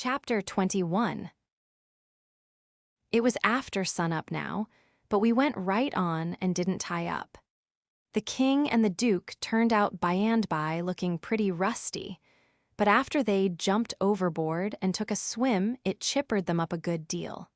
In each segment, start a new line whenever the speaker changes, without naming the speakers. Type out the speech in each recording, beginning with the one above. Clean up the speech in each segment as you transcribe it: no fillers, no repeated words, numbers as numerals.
Chapter 21. It was after sunup now, but we went right on and didn't tie up. The king and the duke turned out by and by looking pretty rusty, but after they jumped overboard and took a swim, it chippered them up a good deal.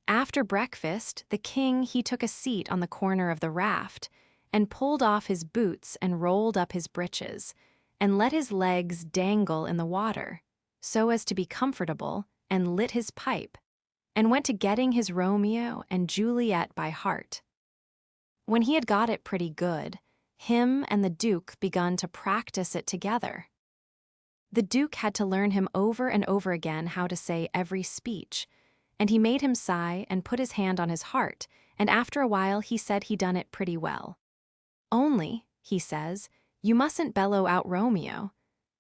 After breakfast, the king he took a seat on the corner of the raft and pulled off his boots and rolled up his breeches and let his legs dangle in the water, so as to be comfortable, and lit his pipe, and went to getting his Romeo and Juliet by heart. When he had got it pretty good, him and the Duke begun to practice it together. The Duke had to learn him over and over again how to say every speech, and he made him sigh and put his hand on his heart, and after a while he said he done it pretty well. "Only," he says, "you mustn't bellow out Romeo.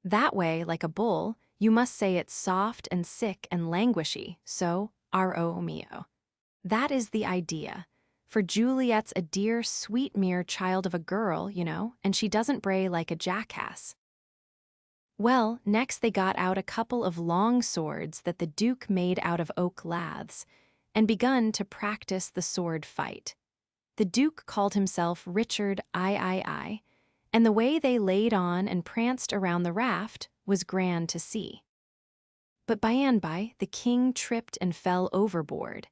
That way, like a bull, you must say it soft and sick and languishy, so, Romeo. That is the idea, for Juliet's a dear, sweet mere child of a girl, you know, and she doesn't bray like a jackass." Well, next they got out a couple of long swords that the Duke made out of oak laths, and begun to practice the sword fight. The Duke called himself Richard I, and the way they laid on and pranced around the raft was grand to see. But by and by, the king tripped and fell overboard,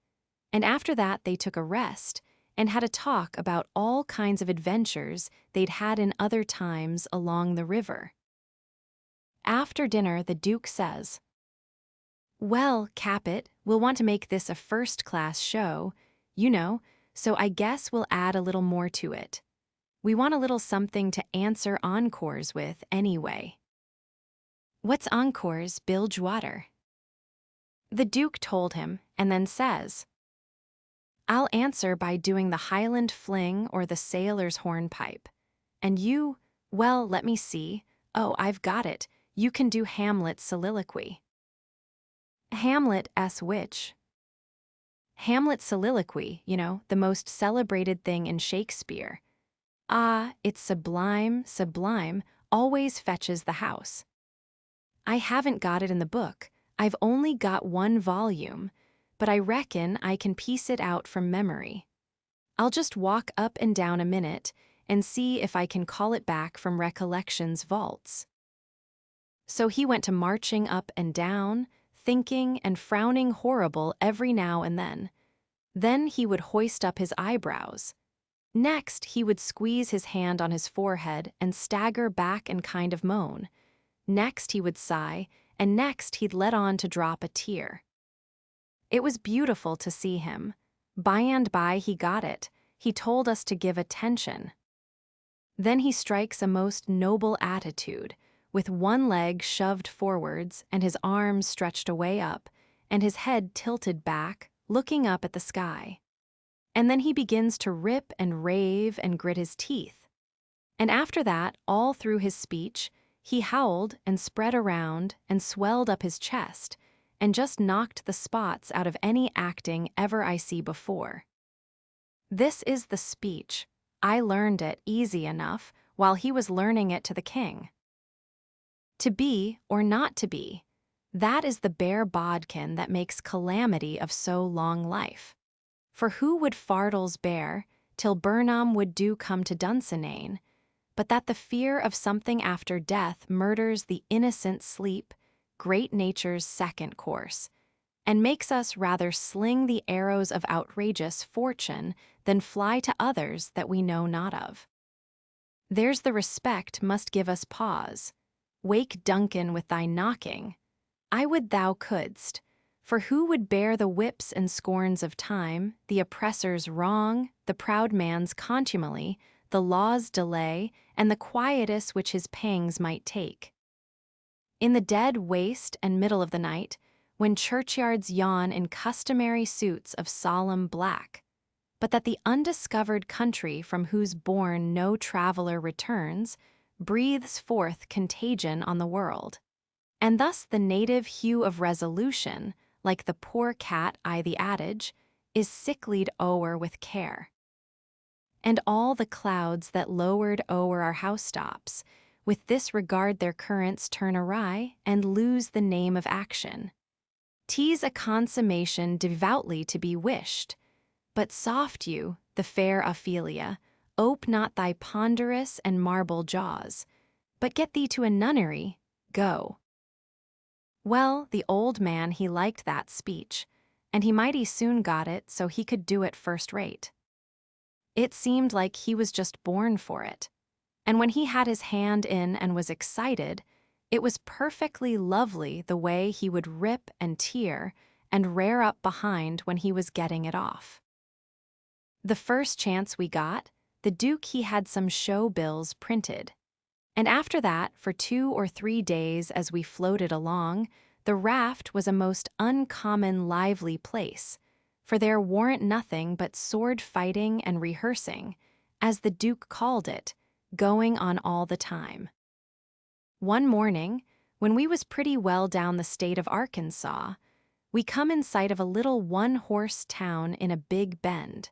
and after that they took a rest and had a talk about all kinds of adventures they'd had in other times along the river. After dinner, the Duke says, "Well, Capet, we'll want to make this a first-class show, you know, so I guess we'll add a little more to it. We want a little something to answer encores with, anyway." "What's encores, Bilgewater?" The Duke told him, and then says, "I'll answer by doing the Highland fling or the sailor's hornpipe. And you, well, let me see. Oh, I've got it. You can do Hamlet's soliloquy." "Hamlet s which?" "Hamlet's soliloquy, you know, the most celebrated thing in Shakespeare. Ah, it's sublime, sublime, always fetches the house. I haven't got it in the book. I've only got one volume, but I reckon I can piece it out from memory. I'll just walk up and down a minute and see if I can call it back from recollection's vaults." So he went to marching up and down, thinking and frowning horrible every now and then. Then he would hoist up his eyebrows. Next, he would squeeze his hand on his forehead and stagger back and kind of moan. Next, he would sigh, and next he'd let on to drop a tear. It was beautiful to see him. By and by he got it. He told us to give attention. Then he strikes a most noble attitude, with one leg shoved forwards and his arms stretched away up, and his head tilted back, looking up at the sky. And then he begins to rip and rave and grit his teeth. And after that, all through his speech, he howled and spread around and swelled up his chest and just knocked the spots out of any acting ever I see before. This is the speech. I learned it easy enough while he was learning it to the king. To be or not to be, that is the bare bodkin that makes calamity of so long life. For who would fardels bear, till Burnham would do come to Dunsinane, but that the fear of something after death murders the innocent sleep, great nature's second course, and makes us rather sling the arrows of outrageous fortune than fly to others that we know not of. There's the respect must give us pause. Wake Duncan with thy knocking. I would thou couldst. For who would bear the whips and scorns of time, the oppressor's wrong, the proud man's contumely, the law's delay, and the quietus which his pangs might take? In the dead waste and middle of the night, when churchyards yawn in customary suits of solemn black, but that the undiscovered country from whose bourne no traveler returns, breathes forth contagion on the world. And thus the native hue of resolution, like the poor cat I the adage, is sicklied o'er with care. And all the clouds that lowered o'er our housetops, with this regard their currents turn awry and lose the name of action. 'Tis a consummation devoutly to be wished. But soft you, the fair Ophelia, ope not thy ponderous and marble jaws, but get thee to a nunnery, go. Well, the old man he liked that speech, and he mighty soon got it so he could do it first rate. It seemed like he was just born for it, and when he had his hand in and was excited, it was perfectly lovely the way he would rip and tear and rear up behind when he was getting it off. The first chance we got, the Duke he had some show bills printed. And after that, for 2 or 3 days as we floated along, the raft was a most uncommon lively place, for there warn't nothing but sword fighting and rehearsing, as the Duke called it, going on all the time. One morning, when we was pretty well down the state of Arkansas, we come in sight of a little one-horse town in a big bend.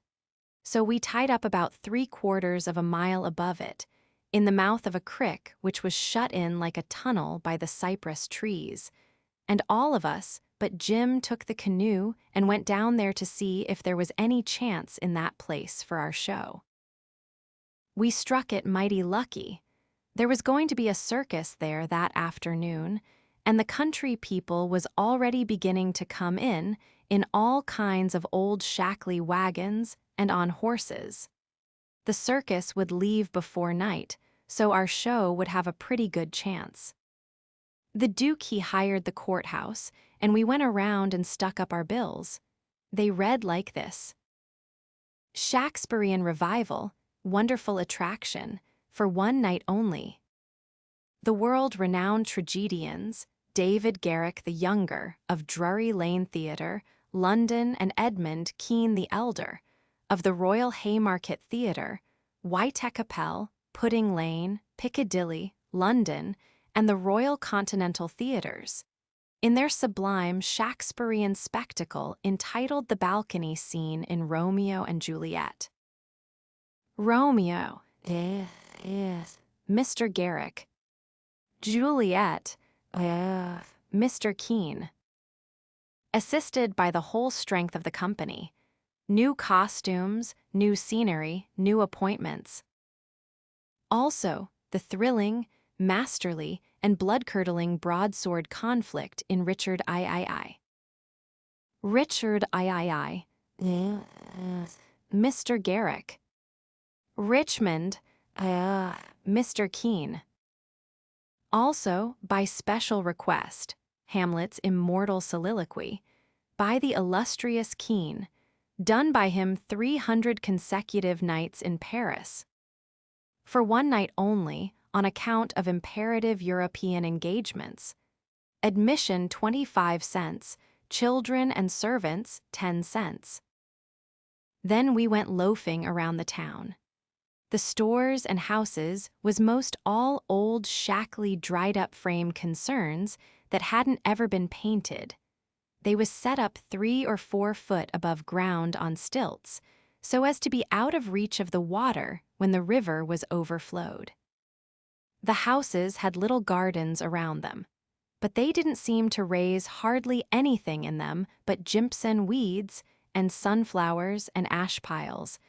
So we tied up about 3/4 of a mile above it, in the mouth of a crick which was shut in like a tunnel by the cypress trees, and all of us but Jim took the canoe and went down there to see if there was any chance in that place for our show. We struck it mighty lucky. There was going to be a circus there that afternoon, and the country people was already beginning to come in all kinds of old shackly wagons and on horses. The circus would leave before night, so our show would have a pretty good chance. The Duke he hired the courthouse, and we went around and stuck up our bills. They read like this: Shakespearean revival, wonderful attraction, for one night only. The world-renowned tragedians, David Garrick the Younger, of Drury Lane Theatre, London, and Edmund Kean the Elder, of the Royal Haymarket Theatre, Whitechapel, Pudding Lane, Piccadilly, London, and the Royal Continental Theatres, in their sublime Shakespearean spectacle entitled The Balcony Scene in Romeo and Juliet. Romeo, Mr. Garrick. Juliet, Mr. Kean. Assisted by the whole strength of the company. New costumes, new scenery, new appointments. Also, the thrilling, masterly, and blood-curdling broadsword conflict in Richard III. Richard III, Mr. Garrick. Richmond, Mr. Kean. Also, by special request, Hamlet's immortal soliloquy, by the illustrious Kean, done by him 300 consecutive nights in Paris. For one night only, on account of imperative European engagements. Admission 25 cents, children and servants 10 cents. Then we went loafing around the town. The stores and houses was most all old shackly dried-up frame concerns that hadn't ever been painted. They was set up 3 or 4 foot above ground on stilts, so as to be out of reach of the water when the river was overflowed. The houses had little gardens around them, but they didn't seem to raise hardly anything in them but jimpson weeds and sunflowers and ash piles,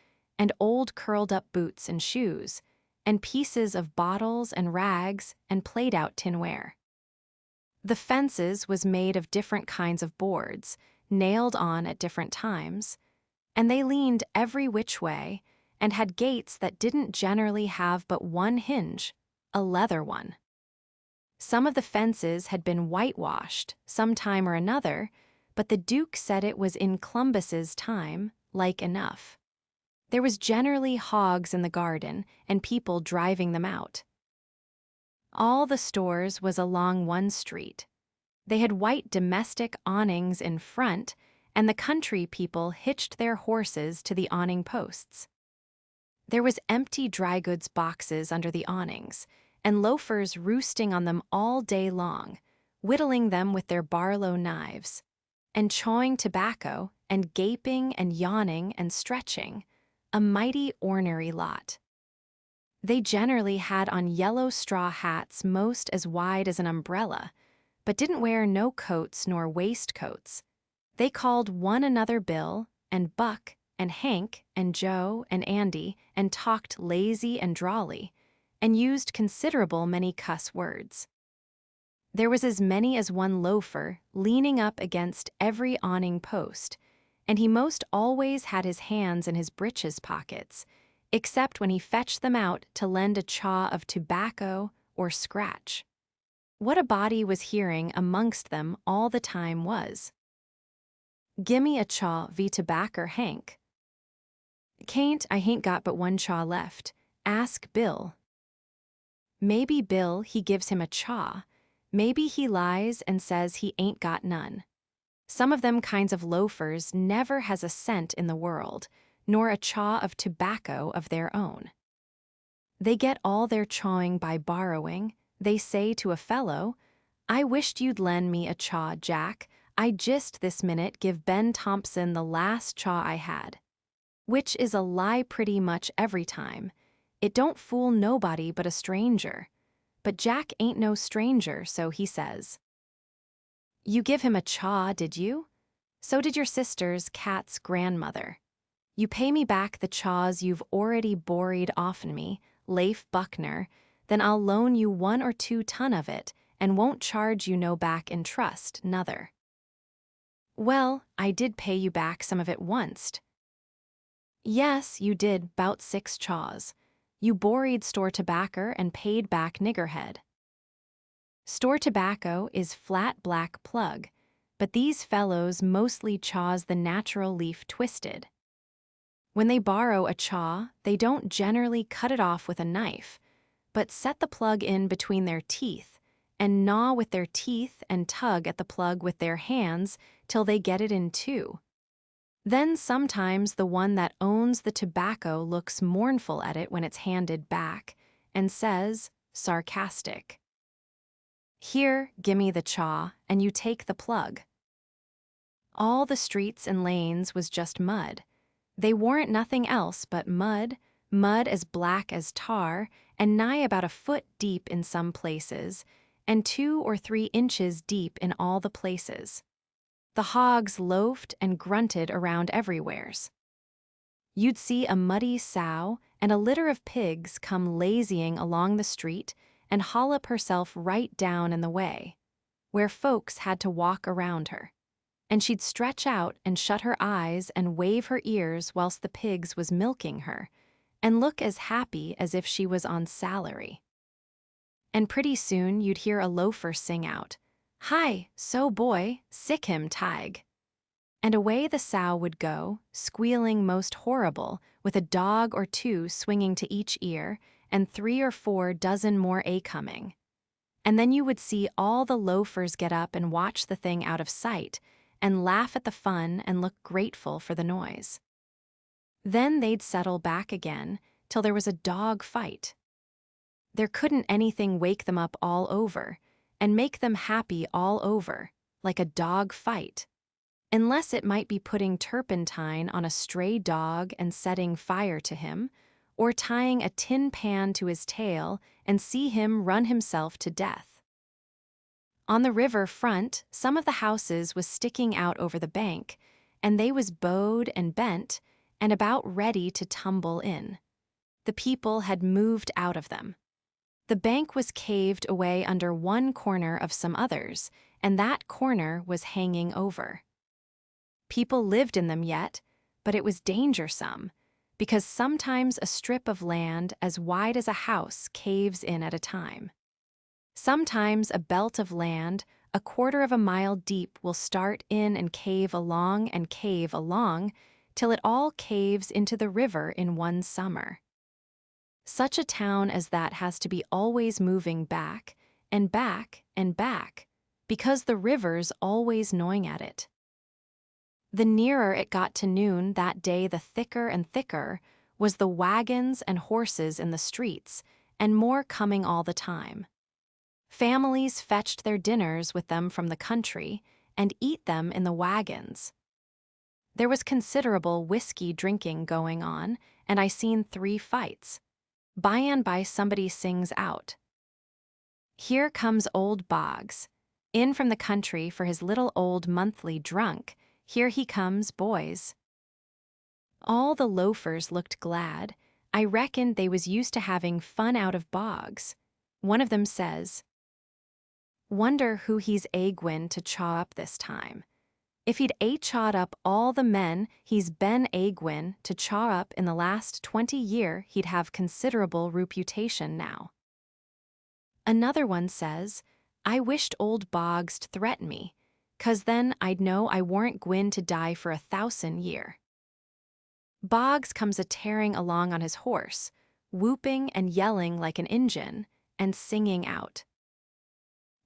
and old curled-up boots and shoes, and pieces of bottles and rags and played-out tinware. The fences was made of different kinds of boards, nailed on at different times, and they leaned every which way and had gates that didn't generally have but one hinge, a leather one. Some of the fences had been whitewashed some time or another, but the Duke said it was in Columbus's time, like enough. There was generally hogs in the garden and people driving them out. All the stores was along one street. They had white domestic awnings in front, and the country people hitched their horses to the awning posts. There was empty dry goods boxes under the awnings, and loafers roosting on them all day long, whittling them with their Barlow knives, and chawing tobacco, and gaping and yawning and stretching, a mighty ornery lot. They generally had on yellow straw hats most as wide as an umbrella, but didn't wear no coats nor waistcoats. They called one another Bill, and Buck, and Hank, and Joe, and Andy, and talked lazy and drawly, and used considerable many cuss words. There was as many as one loafer leaning up against every awning post, and he most always had his hands in his breeches pockets, except when he fetched them out to lend a chaw of tobacco or scratch. What a body was hearing amongst them all the time was, "Gimme a chaw v tobaccer, Hank." "Can't, I hain't got but one chaw left. Ask Bill." Maybe Bill he gives him a chaw, maybe he lies and says he ain't got none. Some of them kinds of loafers never has a cent in the world, nor a chaw of tobacco of their own. They get all their chawing by borrowing. They say to a fellow, "I wished you'd lend me a chaw, Jack. I just this minute give Ben Thompson the last chaw I had." Which is a lie pretty much every time. It don't fool nobody but a stranger. But Jack ain't no stranger, so he says, "You give him a chaw, did you? So did your sister's cat's grandmother. You pay me back the chaws you've already borried off'n me, Leif Buckner, then I'll loan you 1 or 2 ton of it, and won't charge you no back in trust, nother." "Well, I did pay you back some of it onct." "Yes, you did 'bout 6 chaws. You borried store tobacco and paid back niggerhead." Store tobacco is flat black plug, but these fellows mostly chaws the natural leaf twisted. When they borrow a chaw, they don't generally cut it off with a knife, but set the plug in between their teeth and gnaw with their teeth and tug at the plug with their hands till they get it in two. Then sometimes the one that owns the tobacco looks mournful at it when it's handed back and says, sarcastic, "Here, gimme the chaw, and you take the plug." All the streets and lanes was just mud. They warn't nothing else but mud, mud as black as tar, and nigh about a foot deep in some places, and 2 or 3 inches deep in all the places. The hogs loafed and grunted around everywheres. You'd see a muddy sow and a litter of pigs come lazying along the street and haul up herself right down in the way, where folks had to walk around her. And she'd stretch out and shut her eyes and wave her ears whilst the pigs was milking her, and look as happy as if she was on salary. And pretty soon you'd hear a loafer sing out, "Hi, so boy, sick him tig." And away the sow would go, squealing most horrible, with a dog or 2 swinging to each ear, and 3 or 4 dozen more a-coming. And then you would see all the loafers get up and watch the thing out of sight, and laugh at the fun and look grateful for the noise. Then they'd settle back again till there was a dog fight. There couldn't anything wake them up all over and make them happy all over, like a dog fight, unless it might be putting turpentine on a stray dog and setting fire to him, or tying a tin pan to his tail and see him run himself to death. On the river front, some of the houses was sticking out over the bank, and they was bowed and bent and about ready to tumble in. The people had moved out of them. The bank was caved away under one corner of some others, and that corner was hanging over. People lived in them yet, but it was dangersome, because sometimes a strip of land as wide as a house caves in at a time. Sometimes a belt of land 1/4 of a mile deep will start in and cave along till it all caves into the river in one summer. Such a town as that has to be always moving back and back and back, because the river's always gnawing at it. The nearer it got to noon that day, the thicker and thicker was the wagons and horses in the streets, and more coming all the time. Families fetched their dinners with them from the country and eat them in the wagons. There was considerable whiskey drinking going on, and I seen 3 fights. By and by somebody sings out, "Here comes old Boggs, in from the country for his little old monthly drunk. Here he comes, boys." All the loafers looked glad. I reckoned they was used to having fun out of Boggs. One of them says, "Wonder who he's a-gwin to chaw up this time. If he'd a-chawed up all the men he's been a-gwin to chaw up in the last 20 year, he'd have considerable reputation now." Another one says, "I wished old Boggs to threaten me, 'cause then I'd know I warn't gwin to die for 1,000 year." Boggs comes a-tearing along on his horse, whooping and yelling like an Injun, and singing out,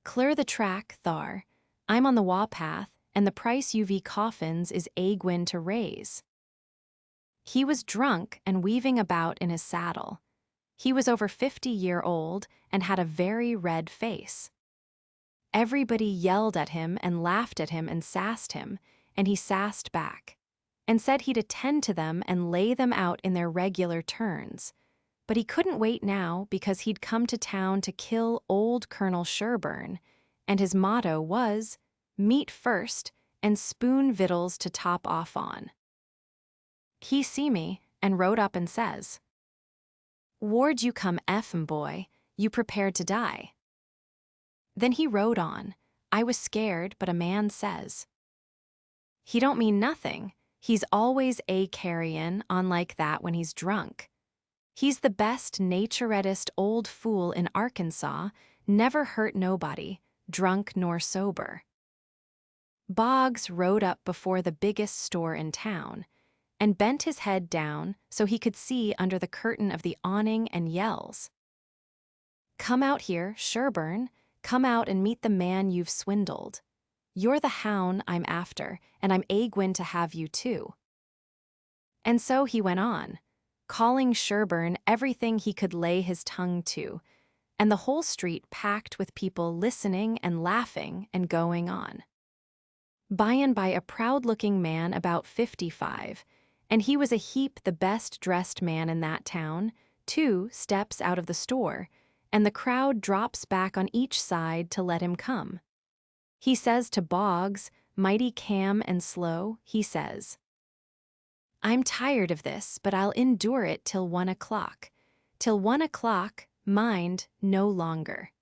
"Clear the track, thar. I'm on the wa-path, and the price UV coffins is a-gwin to raise." He was drunk and weaving about in his saddle. He was over 50-year-old and had a very red face. Everybody yelled at him and laughed at him and sassed him, and he sassed back, and said he'd attend to them and lay them out in their regular turns. But he couldn't wait now because he'd come to town to kill old Colonel Sherburne, and his motto was, "Meat first and spoon victuals to top off on." He see me and rode up and says, "Ward you come eff'm boy, you prepared to die?" Then he rode on. I was scared, but a man says, "He don't mean nothing. He's always a-carryin' on like that when he's drunk. He's the best naturettest old fool in Arkansas, never hurt nobody, drunk nor sober." Boggs rode up before the biggest store in town, and bent his head down so he could see under the curtain of the awning and yells, "Come out here, Sherburne, come out and meet the man you've swindled. You're the hound I'm after, and I'm a-gwin to have you too." And so he went on, calling Sherburne everything he could lay his tongue to, and the whole street packed with people listening and laughing and going on. By and by a proud-looking man about 55, and he was a heap the best-dressed man in that town, 2 steps out of the store, and the crowd drops back on each side to let him come. He says to Boggs, mighty calm and slow, he says, "I'm tired of this, but I'll endure it till 1 o'clock. Till 1 o'clock, mind, no longer.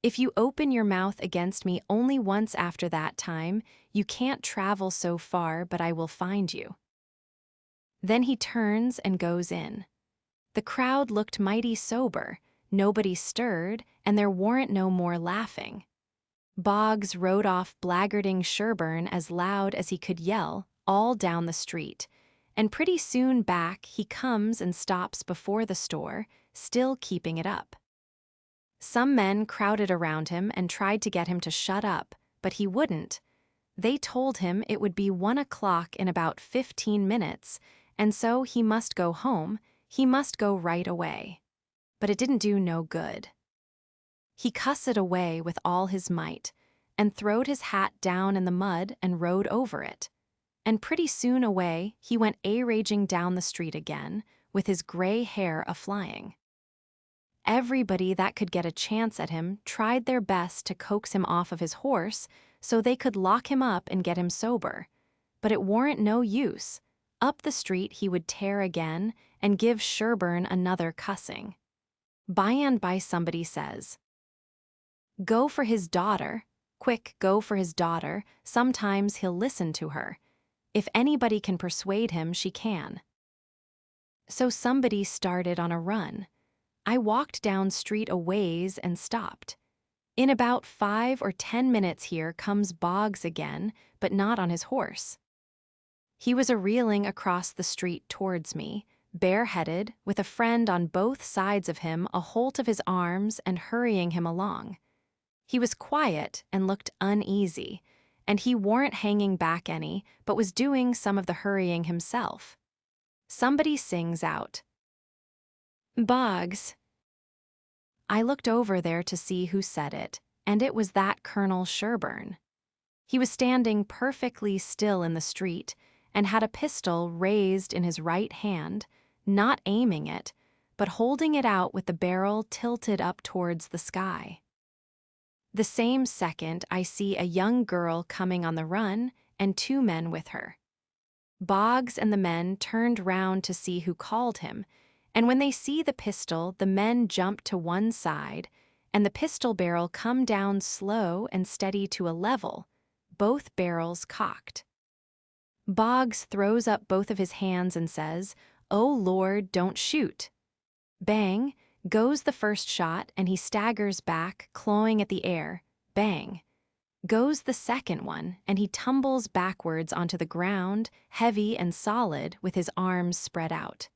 If you open your mouth against me only once after that time, you can't travel so far but I will find you." Then he turns and goes in. The crowd looked mighty sober, nobody stirred, and there warn't no more laughing. Boggs rode off blackguarding Sherburne as loud as he could yell, all down the street, and pretty soon back he comes and stops before the store, still keeping it up. Some men crowded around him and tried to get him to shut up, but he wouldn't. They told him it would be 1 o'clock in about 15 minutes, and so he must go home, he must go right away. But it didn't do no good. He cussed away with all his might, and throwed his hat down in the mud and rode over it. And pretty soon away he went a-raging down the street again, with his gray hair a-flying. Everybody that could get a chance at him tried their best to coax him off of his horse so they could lock him up and get him sober. But it warn't no use. Up the street he would tear again and give Sherburne another cussing. By and by somebody says, "Go for his daughter. Quick, go for his daughter. Sometimes he'll listen to her. If anybody can persuade him, she can." So somebody started on a run. I walked down street a ways and stopped. In about 5 or 10 minutes here comes Boggs again, but not on his horse. He was a-reeling across the street towards me, bareheaded, with a friend on both sides of him a-holt of his arms and hurrying him along. He was quiet and looked uneasy, and he warn't hanging back any, but was doing some of the hurrying himself. Somebody sings out, "Boggs." I looked over there to see who said it, and it was that Colonel Sherburne. He was standing perfectly still in the street and had a pistol raised in his right hand, not aiming it, but holding it out with the barrel tilted up towards the sky. The same second, I see a young girl coming on the run and 2 men with her. Boggs and the men turned round to see who called him, and when they see the pistol, the men jump to one side, and the pistol barrel come down slow and steady to a level, both barrels cocked. Boggs throws up both of his hands and says, "Oh Lord, don't shoot." Bang, goes the first shot, and he staggers back, clawing at the air. Bang. Goes the second one, and he tumbles backwards onto the ground, heavy and solid, with his arms spread out.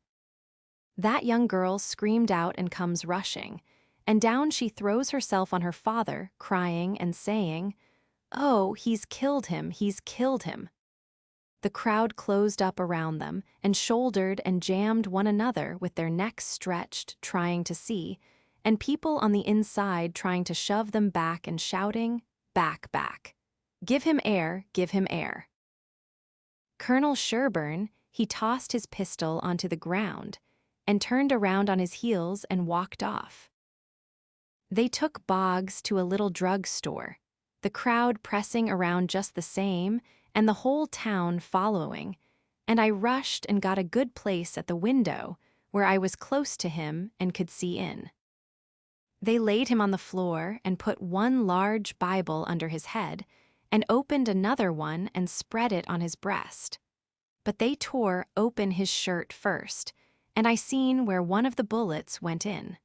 That young girl screamed out and comes rushing, and down she throws herself on her father, crying and saying, "Oh, he's killed him, he's killed him." The crowd closed up around them and shouldered and jammed one another with their necks stretched, trying to see, and people on the inside trying to shove them back and shouting, "Back, back. Give him air, give him air." Colonel Sherburne, he tossed his pistol onto the ground and turned around on his heels and walked off. They took Boggs to a little drug store, the crowd pressing around just the same, and the whole town following, and I rushed and got a good place at the window where I was close to him and could see in. They laid him on the floor and put one large Bible under his head and opened another one and spread it on his breast. But they tore open his shirt first, and I seen where one of the bullets went in.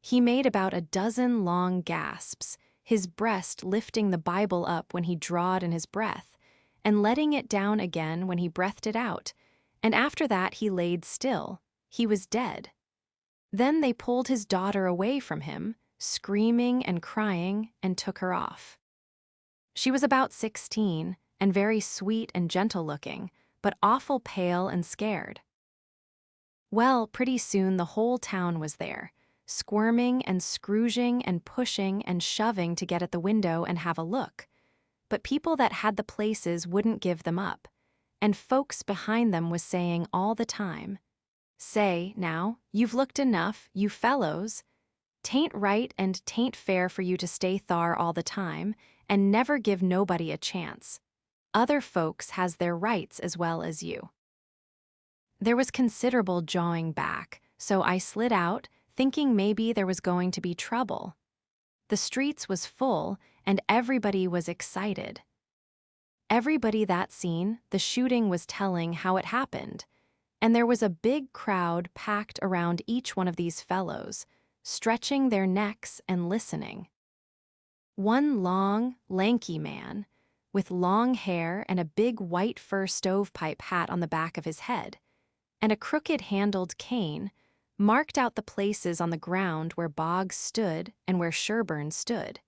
He made about a dozen long gasps, his breast lifting the Bible up when he drawed in his breath, and letting it down again when he breathed it out, and after that he laid still. He was dead. Then they pulled his daughter away from him, screaming and crying, and took her off. She was about 16, and very sweet and gentle-looking, but awful pale and scared. Well, pretty soon the whole town was there, squirming and scrooging and pushing and shoving to get at the window and have a look. But people that had the places wouldn't give them up, and folks behind them was saying all the time, "Say, now, you've looked enough, you fellows. 'Tain't right and 'tain't fair for you to stay thar all the time and never give nobody a chance. Other folks has their rights as well as you." There was considerable jawing back, so I slid out, thinking maybe there was going to be trouble. The streets was full, and everybody was excited. Everybody that seen the shooting was telling how it happened, and there was a big crowd packed around each one of these fellows, stretching their necks and listening. One long, lanky man, with long hair and a big white fur stovepipe hat on the back of his head, and a crooked-handled cane, marked out the places on the ground where Boggs stood and where Sherburne stood,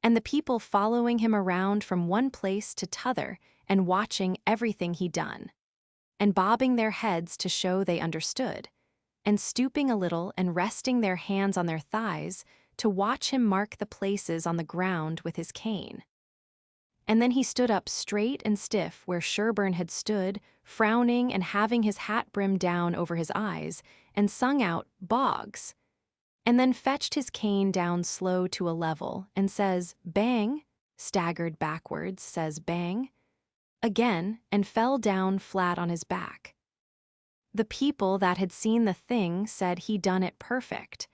and the people following him around from one place to t'other and watching everything he done, and bobbing their heads to show they understood, and stooping a little and resting their hands on their thighs to watch him mark the places on the ground with his cane. And then he stood up straight and stiff where Sherburne had stood, frowning and having his hat brim down over his eyes, and sung out, "Boggs," and then fetched his cane down slow to a level and says, "Bang," staggered backwards, says "Bang," again, and fell down flat on his back. The people that had seen the thing said he done it perfect,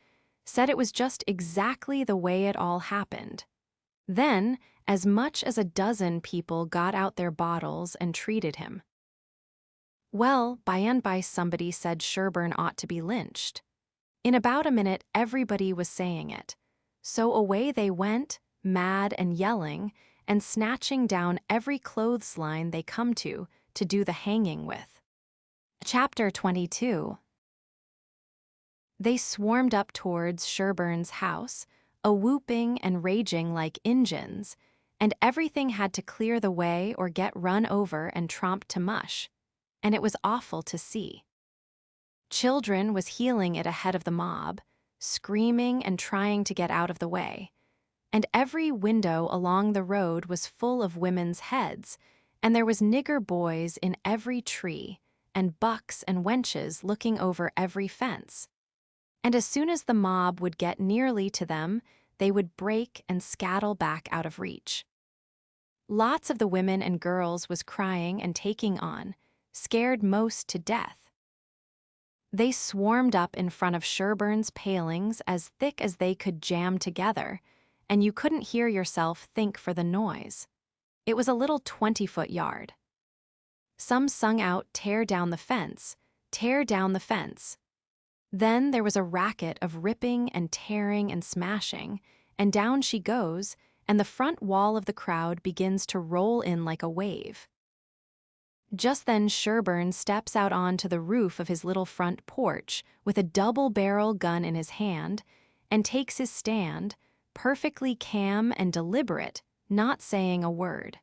said it was just exactly the way it all happened. Then, as much as a dozen people got out their bottles and treated him. Well, by and by somebody said Sherburne ought to be lynched. In about a minute everybody was saying it, so away they went, mad and yelling, and snatching down every clothesline they come to do the hanging with. Chapter 22. They swarmed up towards Sherburne's house, a-whooping and raging like Injuns, and everything had to clear the way or get run over and tromped to mush, and it was awful to see. Children was heeling it ahead of the mob, screaming and trying to get out of the way, and every window along the road was full of women's heads, and there was nigger boys in every tree, and bucks and wenches looking over every fence. and as soon as the mob would get nearly to them, they would break and scattle back out of reach. Lots of the women and girls was crying and taking on, scared most to death. They swarmed up in front of Sherburne's palings as thick as they could jam together, and you couldn't hear yourself think for the noise. It was a little 20-foot yard. Some sung out, "Tear down the fence, tear down the fence." Then there was a racket of ripping and tearing and smashing, and down she goes, and the front wall of the crowd begins to roll in like a wave. Just then Sherburne steps out onto the roof of his little front porch with a double-barrel gun in his hand and takes his stand, perfectly calm and deliberate, not saying a word.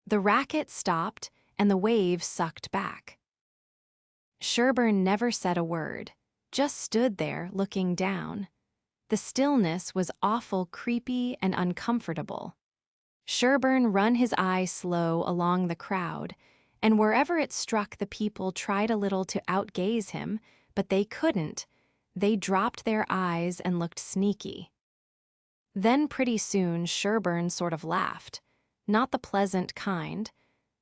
The racket stopped and the wave sucked back. Sherburne never said a word, just stood there looking down. The stillness was awful creepy and uncomfortable. Sherburne run his eye slow along the crowd, and wherever it struck the people tried a little to outgaze him, but they couldn't. They dropped their eyes and looked sneaky. Then pretty soon Sherburne sort of laughed, not the pleasant kind,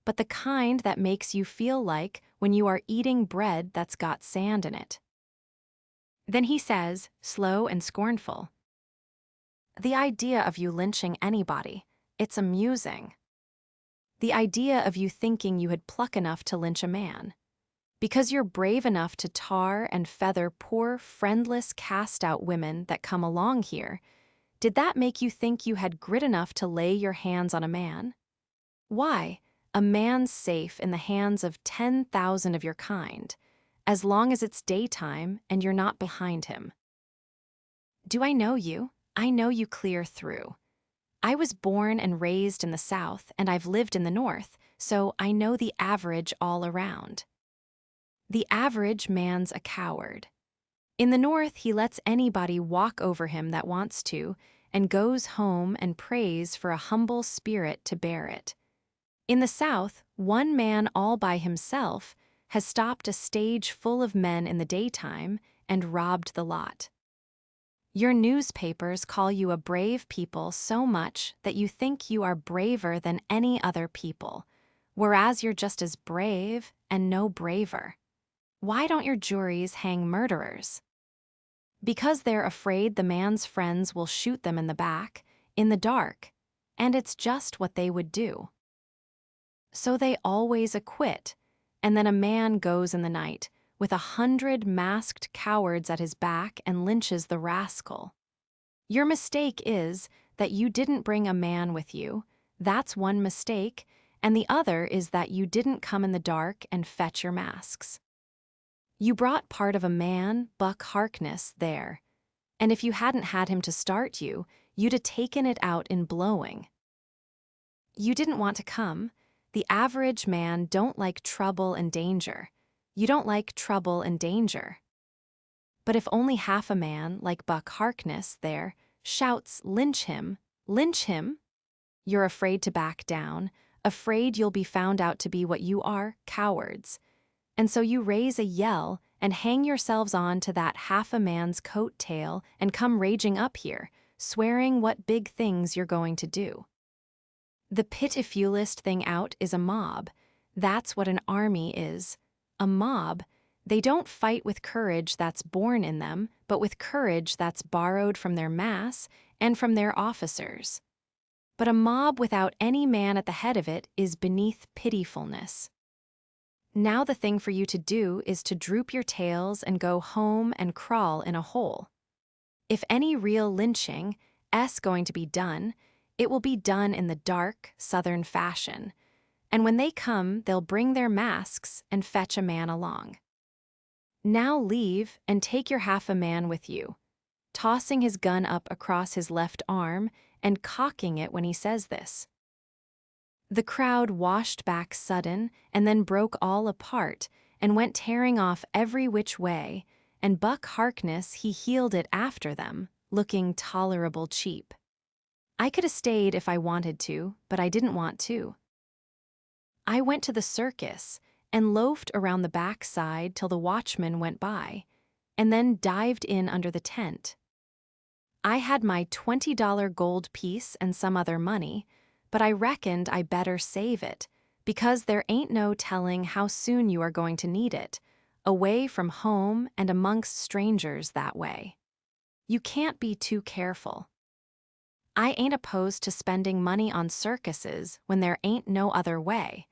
but the kind that makes you feel like when you are eating bread that's got sand in it. Then he says, slow and scornful, "The idea of you lynching anybody, it's amusing. The idea of you thinking you had pluck enough to lynch a man. Because you're brave enough to tar and feather poor, friendless, cast-out women that come along here, did that make you think you had grit enough to lay your hands on a man? Why, a man's safe in the hands of 10,000 of your kind, as long as it's daytime and you're not behind him. Do I know you? I know you clear through. I was born and raised in the South, and I've lived in the North, so I know the average all around. The average man's a coward. In the North, he lets anybody walk over him that wants to, and goes home and prays for a humble spirit to bear it. In the South, one man all by himself has stopped a stage full of men in the daytime and robbed the lot. Your newspapers call you a brave people so much that you think you are braver than any other people, whereas you're just as brave and no braver. Why don't your juries hang murderers? Because they're afraid the man's friends will shoot them in the back, in the dark, and it's just what they would do. So they always acquit, and then a man goes in the night with 100 masked cowards at his back and lynches the rascal. Your mistake is that you didn't bring a man with you. That's one mistake, and the other is that you didn't come in the dark and fetch your masks. You brought part of a man, Buck Harkness, there, and if you hadn't had him to start you, you'd have taken it out in blowing. You didn't want to come. The average man don't like trouble and danger. You don't like trouble and danger. But if only half a man, like Buck Harkness there, shouts, lynch him, you're afraid to back down, afraid you'll be found out to be what you are, cowards. And so you raise a yell and hang yourselves on to that half a man's coat tail and come raging up here, swearing what big things you're going to do. The pitifulest thing out is a mob. That's what an army is. A mob. They don't fight with courage that's born in them, but with courage that's borrowed from their mass and from their officers. But a mob without any man at the head of it is beneath pitifulness. Now the thing for you to do is to droop your tails and go home and crawl in a hole. If any real lynching is going to be done, it will be done in the dark, Southern fashion, and when they come, they'll bring their masks and fetch a man along. Now leave and take your half a man with you, tossing his gun up across his left arm and cocking it when he says this. The crowd washed back sudden and then broke all apart and went tearing off every which way, and Buck Harkness he heeled it after them, looking tolerable cheap. I could have stayed if I wanted to, but I didn't want to. I went to the circus and loafed around the backside till the watchman went by. and then dived in under the tent. I had my $20 gold piece and some other money, but I reckoned I better save it, because there ain't no telling how soon you are going to need it, away from home and amongst strangers that way. You can't be too careful. I ain't opposed to spending money on circuses when there ain't no other way,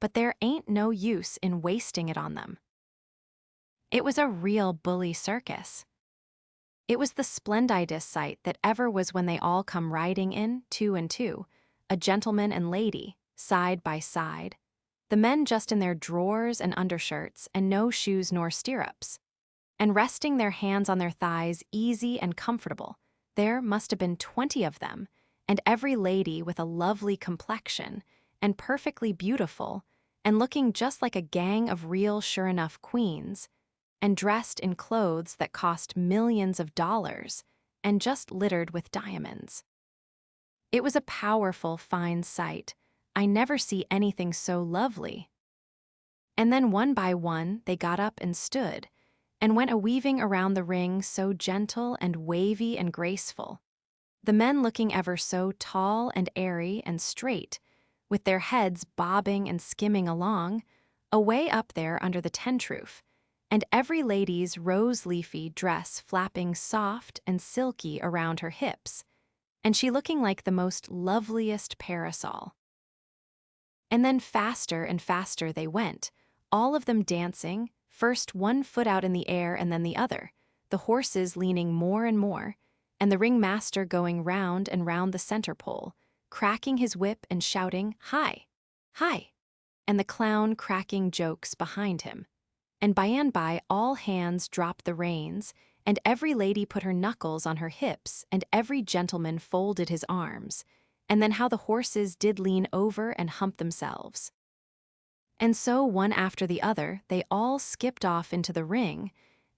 but there ain't no use in wasting it on them. It was a real bully circus. It was the splendidest sight that ever was when they all come riding in, two and two, a gentleman and lady, side by side, the men just in their drawers and undershirts and no shoes nor stirrups, and resting their hands on their thighs easy and comfortable. There must have been 20 of them, and every lady with a lovely complexion, and perfectly beautiful, and looking just like a gang of real sure-enough queens, and dressed in clothes that cost millions of dollars, and just littered with diamonds. It was a powerful, fine sight. I never see anything so lovely. And then one by one they got up and stood, and went a-weaving around the ring so gentle and wavy and graceful, the men looking ever so tall and airy and straight, with their heads bobbing and skimming along, away up there under the tent roof, and every lady's rose-leafy dress flapping soft and silky around her hips, and she looking like the most loveliest parasol. And then faster and faster they went, all of them dancing, first one foot out in the air and then the other, the horses leaning more and more, and the ringmaster going round and round the center pole, cracking his whip and shouting, "Hi! Hi!" and the clown cracking jokes behind him. And by all hands dropped the reins, and every lady put her knuckles on her hips, and every gentleman folded his arms, and then how the horses did lean over and hump themselves. And so one after the other they all skipped off into the ring,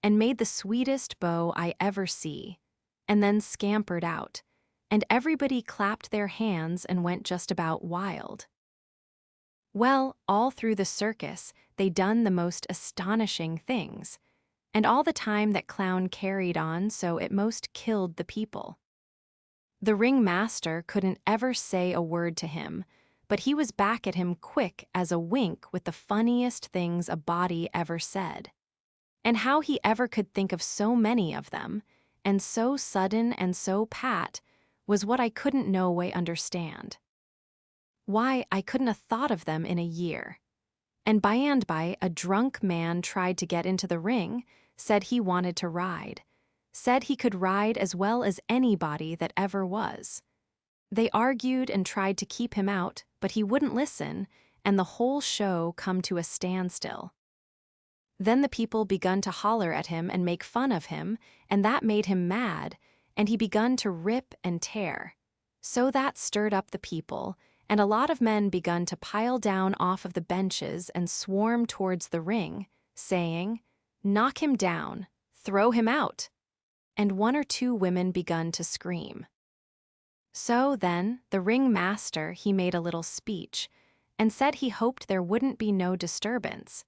and made the sweetest bow I ever see, and then scampered out, and everybody clapped their hands and went just about wild. Well, all through the circus they done the most astonishing things, and all the time that clown carried on so it most killed the people. The ringmaster couldn't ever say a word to him, but he was back at him quick as a wink with the funniest things a body ever said. And how he ever could think of so many of them, and so sudden and so pat, was what I couldn't no way understand. Why, I couldn't have thought of them in a year. And by a drunk man tried to get into the ring, said he wanted to ride, said he could ride as well as anybody that ever was. They argued and tried to keep him out, but he wouldn't listen, and the whole show come to a standstill. Then the people begun to holler at him and make fun of him, and that made him mad, and he begun to rip and tear. So that stirred up the people, and a lot of men begun to pile down off of the benches and swarm towards the ring, saying, "Knock him down, throw him out." And one or two women begun to scream. So then the ringmaster he made a little speech, and said he hoped there wouldn't be no disturbance,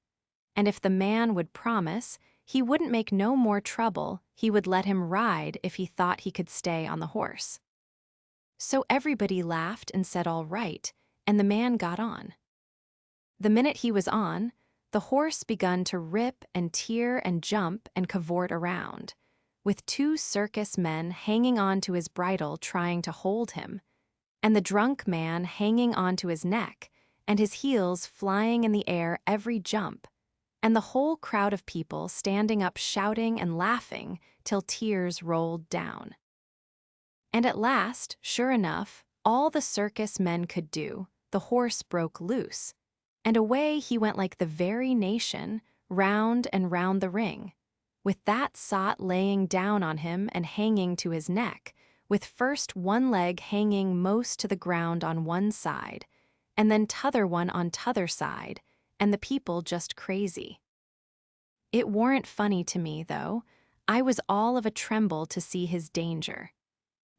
and if the man would promise he wouldn't make no more trouble, he would let him ride if he thought he could stay on the horse. So everybody laughed and said all right, and the man got on. The minute he was on, the horse begun to rip and tear and jump and cavort around, with two circus men hanging on to his bridle trying to hold him, and the drunk man hanging onto his neck, and his heels flying in the air every jump, and the whole crowd of people standing up shouting and laughing till tears rolled down. And at last, sure enough, all the circus men could do, the horse broke loose, and away he went like the very nation, round and round the ring, with that sot laying down on him and hanging to his neck, with first one leg hanging most to the ground on one side, and then t'other one on t'other side, and the people just crazy. It warn't funny to me, though. I was all of a tremble to see his danger.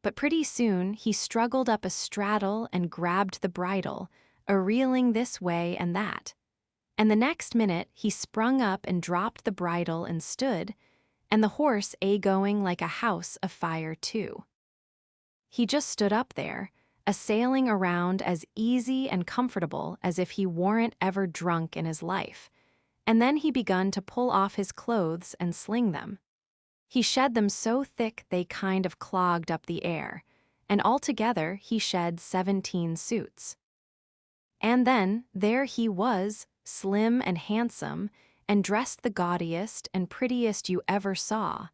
But pretty soon he struggled up a straddle and grabbed the bridle, a-reeling this way and that. And the next minute he sprung up and dropped the bridle and stood, and the horse going like a house afire too. He just stood up there, a-sailing around as easy and comfortable as if he weren't ever drunk in his life, and then he begun to pull off his clothes and sling them. He shed them so thick they kind of clogged up the air, and altogether he shed 17 suits. And then there he was, slim and handsome, and dressed the gaudiest and prettiest you ever saw,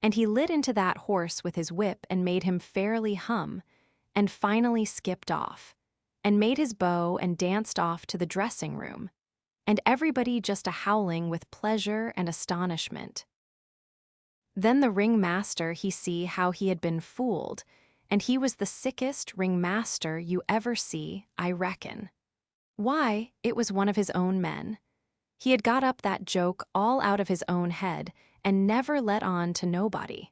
and he lit into that horse with his whip and made him fairly hum, and finally skipped off, and made his bow and danced off to the dressing room, and everybody just a-howling with pleasure and astonishment. Then the ringmaster he see how he had been fooled, and he was the sickest ringmaster you ever see, I reckon. Why, it was one of his own men. He had got up that joke all out of his own head and never let on to nobody.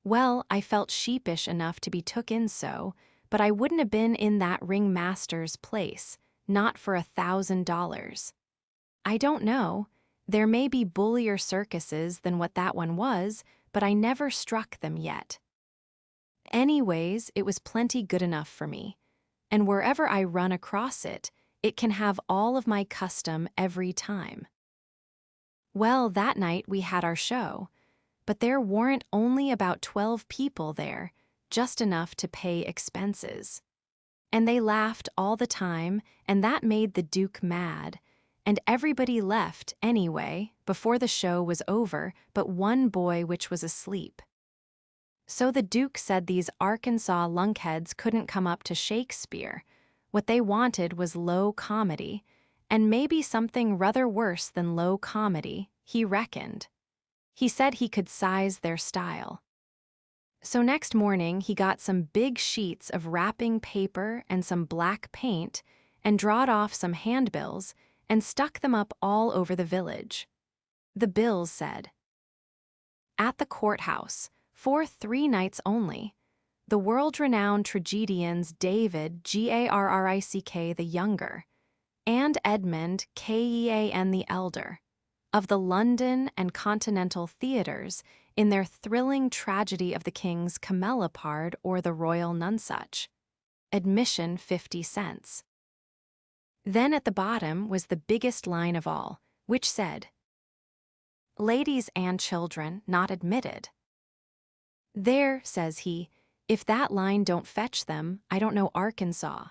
Well, I felt sheepish enough to be took in so, but I wouldn't have been in that ringmaster's place, not for $1,000. I don't know. There may be bullier circuses than what that one was, but I never struck them yet. Anyways, it was plenty good enough for me, and wherever I run across it, it can have all of my custom every time. Well, that night we had our show, but there weren't only about 12 people there, just enough to pay expenses. And they laughed all the time, and that made the Duke mad, and everybody left anyway before the show was over but one boy which was asleep. So the Duke said these Arkansas lunkheads couldn't come up to Shakespeare. What they wanted was low comedy, and maybe something rather worse than low comedy, he reckoned. He said he could size their style. So next morning he got some big sheets of wrapping paper and some black paint and drawed off some handbills and stuck them up all over the village. The bills said, "At the courthouse, for 3 nights only, the world-renowned tragedians David Garrick the Younger and Edmund Kean the Elder of the London and Continental theaters in their thrilling tragedy of the King's Camelopard or the Royal Nonesuch. Admission 50 cents. Then at the bottom was the biggest line of all, which said, "Ladies and children not admitted." There, says he, if that line don't fetch them, I don't know Arkansas.